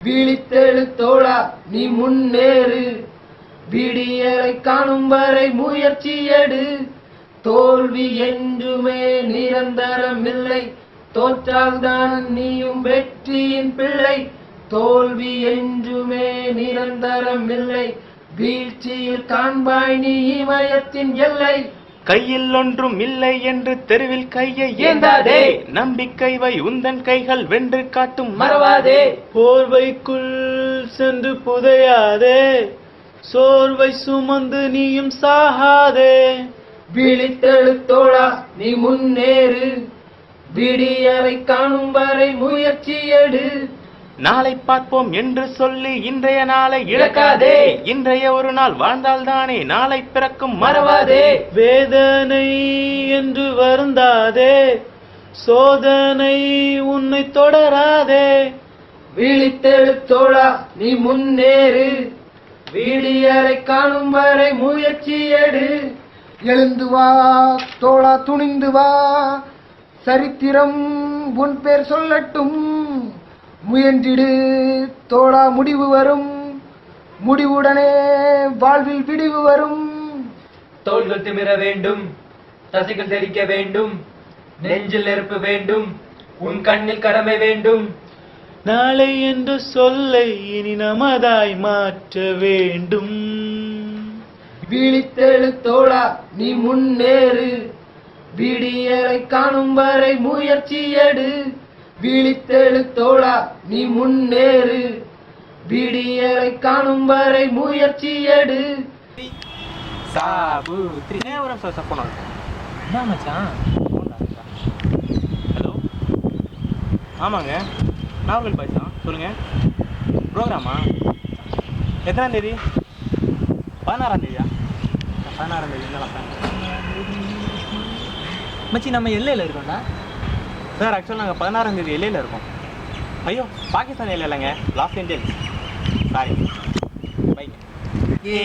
விழித்தெழு தோழா நீ முன்னேறு, விடியலை காணும் வரை முயற்சி எடு. தோல்வி என்றுமே நிரந்தரமில்லை, தோற்றால்தான் நீயும் வெற்றியின் பிள்ளை. தோல்வி என்றுமே நிரந்தரமில்லை, வீழ்ச்சியில் காண்பாய் நீ இமயத்தின் எல்லை. கையில் ஒன்றும் இல்லை என்று தெருவில் கையை ஏந்தாதே, நம்பிக்கை வை உந்தன் கைகள் வென்று காட்டும் மறவாதே. போர்வைக்குள் சென்று புதையாதே, சோர்வை சுமந்து நீயும் சாகாதே. விழித்தெழு தோழா நீ முன்னேறு, விடியலை காணும் வரை முயற்சி எடு. நாளை பார்ப்போம் என்று சொல்லி இன்றைய நாளை இழக்காதே, இன்றைய ஒரு நாள் வாழ்ந்தால்தானே நாளை பிறக்கும் மறவாதே. வேதனை என்று வருந்தாதே, சோதனை உன்னை தொடராதே. விழித்தெழு தோழா நீ முன்னேறு, விடியலை காணும் வரை முயற்சி எடு. எழுந்து வா தோழா துணிந்து வா, சரித்திரம் உன் பேர் சொல்லட்டும். முயன்றிடு தோழா முடிவு வரும், முடிவுடனே வாழ்வில் விடிவு வரும். தோள்கள் திமிர வேண்டும், தசைகள் தெரிக்க வேண்டும், நெஞ்சில் நெருப்பு வேண்டும், உன் கண்ணில் கடமை வேண்டும். நாளை என்று சொல்லை இனி நமதாய் மாற்ற வேண்டும். விழித்தெழு தோழா நீ முன்னேறு, விடியலை காணும் வரை முயற்சி எடு. விழித்தெழு தோழா நீ முன்னேறு, விடியலை காணும் வரை முயற்சி எடு. என்ன மச்சான்? ஹலோ, ஆமாங்க, நாவல் பாய்ஸ் தான், சொல்லுங்க. ப்ரோக்ராமா எத்தனாம் தேதி? 16ஆம் தேதியா? 16ஆம் தேதி மச்சி நம்ம எல்லையில் இருக்கோம்டா சார். ஆக்சுவலாக நாங்கள் 16ஆம் தேதி எல்லையில் இருக்கோம். ஐயோ, பாகிஸ்தான் எல்லை இல்லைங்க, லாஸ் ஏஞ்சல்ஸ். Sorry, bye. ஏ